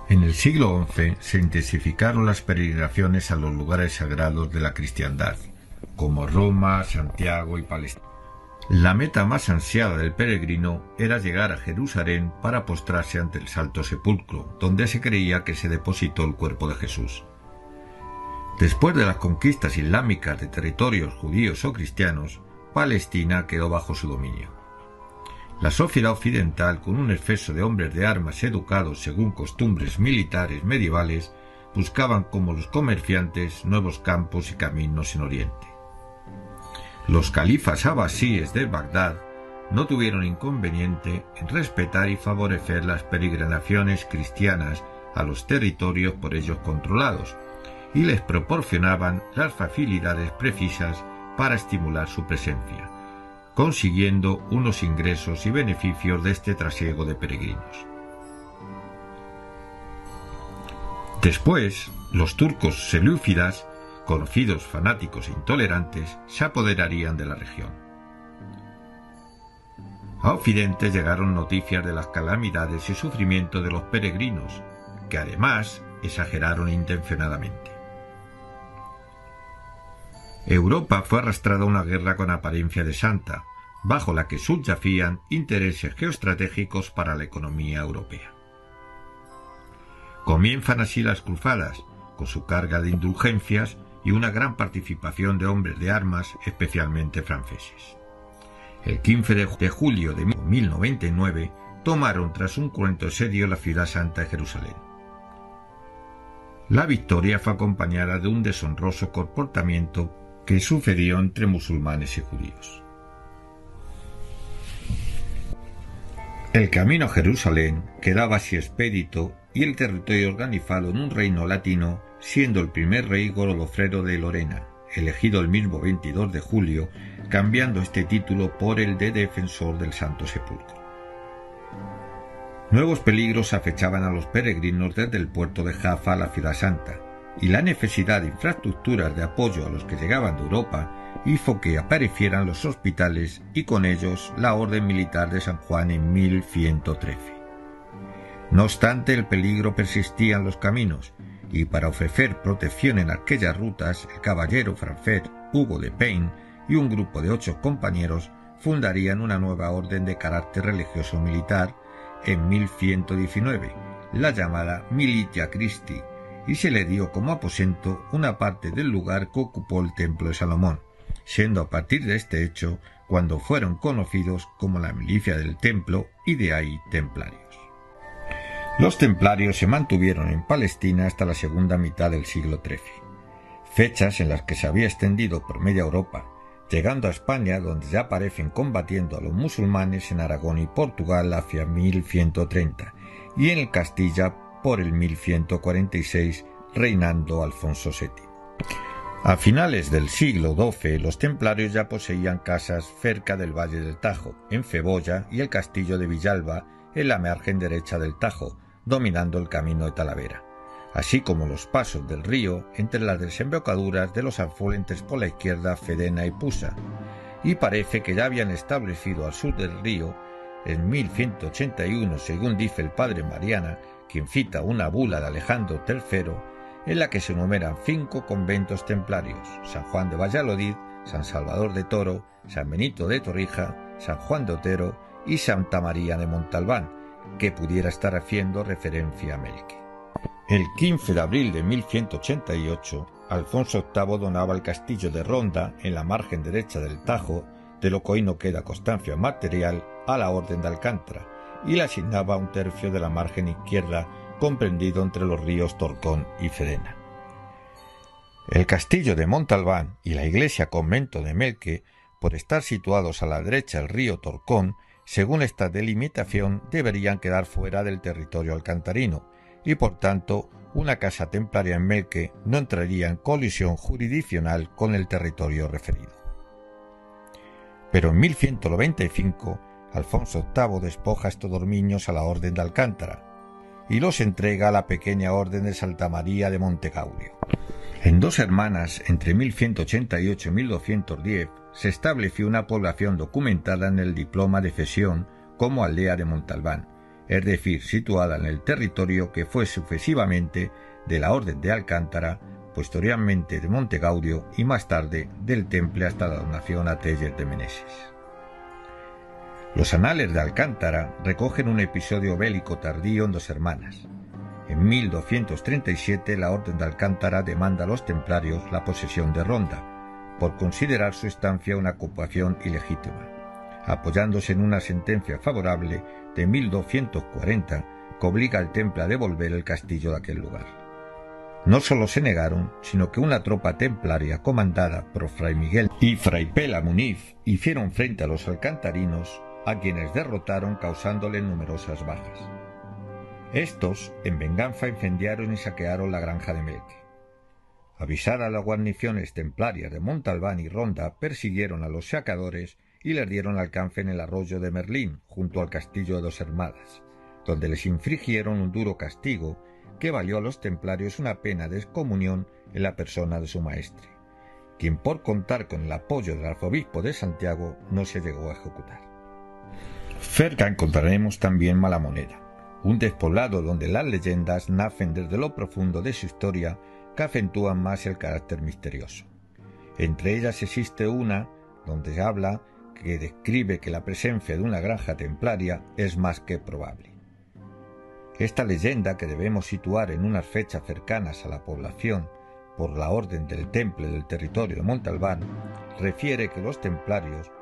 En el siglo XI se intensificaron las peregrinaciones a los lugares sagrados de la cristiandad, como Roma, Santiago y Palestina. La meta más ansiada del peregrino era llegar a Jerusalén para postrarse ante el Santo Sepulcro, donde se creía que se depositó el cuerpo de Jesús. Después de las conquistas islámicas de territorios judíos o cristianos, Palestina quedó bajo su dominio. La sociedad occidental, con un exceso de hombres de armas educados según costumbres militares medievales, buscaban como los comerciantes nuevos campos y caminos en Oriente. Los califas abasíes de Bagdad no tuvieron inconveniente en respetar y favorecer las peregrinaciones cristianas a los territorios por ellos controlados, y les proporcionaban las facilidades precisas para estimular su presencia, consiguiendo unos ingresos y beneficios de este trasiego de peregrinos. Después, los turcos selúcidas, conocidos fanáticos e intolerantes, se apoderarían de la región. A Occidente llegaron noticias de las calamidades y sufrimientos de los peregrinos, que además exageraron intencionadamente. Europa fue arrastrada a una guerra con apariencia de santa, bajo la que subyacían intereses geoestratégicos para la economía europea. Comienzan así las cruzadas, con su carga de indulgencias y una gran participación de hombres de armas, especialmente franceses. El 15 de julio de 1099 tomaron tras un cruento asedio la ciudad santa de Jerusalén. La victoria fue acompañada de un deshonroso comportamiento que sucedió entre musulmanes y judíos. El camino a Jerusalén quedaba así expedito y el territorio organizado en un reino latino, siendo el primer rey Godofredo de Lorena, elegido el mismo 22 de julio, cambiando este título por el de defensor del Santo Sepulcro. Nuevos peligros acechaban a los peregrinos desde el puerto de Jaffa a la ciudad santa, y la necesidad de infraestructuras de apoyo a los que llegaban de Europa hizo que aparecieran los hospitales y con ellos la Orden Militar de San Juan en 1113. No obstante, el peligro persistía en los caminos, y para ofrecer protección en aquellas rutas, el caballero francés Hugo de Payne y un grupo de 8 compañeros fundarían una nueva orden de carácter religioso militar en 1119, la llamada Militia Christi, y se le dio como aposento una parte del lugar que ocupó el Templo de Salomón, siendo a partir de este hecho cuando fueron conocidos como la Milicia del Templo y de ahí templarios. Los templarios se mantuvieron en Palestina hasta la segunda mitad del siglo XIII, fechas en las que se había extendido por media Europa, llegando a España, donde ya aparecen combatiendo a los musulmanes en Aragón y Portugal hacia 1130, y en el Castilla por el 1146, reinando Alfonso VII. A finales del siglo XII, los templarios ya poseían casas cerca del Valle del Tajo, en Cebolla, y el castillo de Villalba, en la margen derecha del Tajo, dominando el camino de Talavera, así como los pasos del río entre las desembocaduras de los afluentes por la izquierda Fedena y Pusa, y parece que ya habían establecido al sur del río, en 1181, según dice el padre Mariana, quien cita una bula de Alejandro III, en la que se enumeran 5 conventos templarios: San Juan de Valladolid, San Salvador de Toro, San Benito de Torrija, San Juan de Otero y Santa María de Montalbán, que pudiera estar haciendo referencia a Melque. El 15 de abril de 1188, Alfonso VIII donaba el castillo de Ronda, en la margen derecha del Tajo, de lo que hoy no queda constancia material, a la Orden de Alcántara, y le asignaba un tercio de la margen izquierda, comprendido entre los ríos Torcón y Fedena. El castillo de Montalbán y la iglesia convento de Melque, por estar situados a la derecha del río Torcón, según esta delimitación, deberían quedar fuera del territorio alcantarino, y por tanto una casa templaria en Melque no entraría en colisión jurisdiccional con el territorio referido. Pero en 1195, Alfonso VIII despoja estos dormiños a la Orden de Alcántara y los entrega a la pequeña Orden de Santa María de Montegaulio. En Dos Hermanas, entre 1188 y 1210, se estableció una población documentada en el diploma de cesión como aldea de Montalbán, es decir, situada en el territorio que fue sucesivamente de la Orden de Alcántara, posteriormente de Montegaudio y más tarde del Temple hasta la donación a Teller de Meneses. Los Anales de Alcántara recogen un episodio bélico tardío en Dos Hermanas. En 1237 la Orden de Alcántara demanda a los templarios la posesión de Ronda, por considerar su estancia una ocupación ilegítima, apoyándose en una sentencia favorable de 1240 que obliga al Temple a devolver el castillo de aquel lugar. No solo se negaron, sino que una tropa templaria comandada por Fray Miguel y Fray Pela Muniz hicieron frente a los alcantarinos, a quienes derrotaron causándoles numerosas bajas. Estos, en venganza, incendiaron y saquearon la granja de Melque. Avisadas las guarniciones templarias de Montalbán y Ronda, persiguieron a los saqueadores y les dieron alcance en el arroyo de Merlín, junto al castillo de Dos Hermanas, donde les infligieron un duro castigo que valió a los templarios una pena de excomunión en la persona de su maestre, quien por contar con el apoyo del arzobispo de Santiago no se llegó a ejecutar. Cerca encontraremos también Malamoneda, un despoblado donde las leyendas nacen desde lo profundo de su historia que acentúan más el carácter misterioso. Entre ellas existe una donde se habla que describe que la presencia de una granja templaria es más que probable. Esta leyenda, que debemos situar en unas fechas cercanas a la población por la orden del Temple del territorio de Montalbán, refiere que los templarios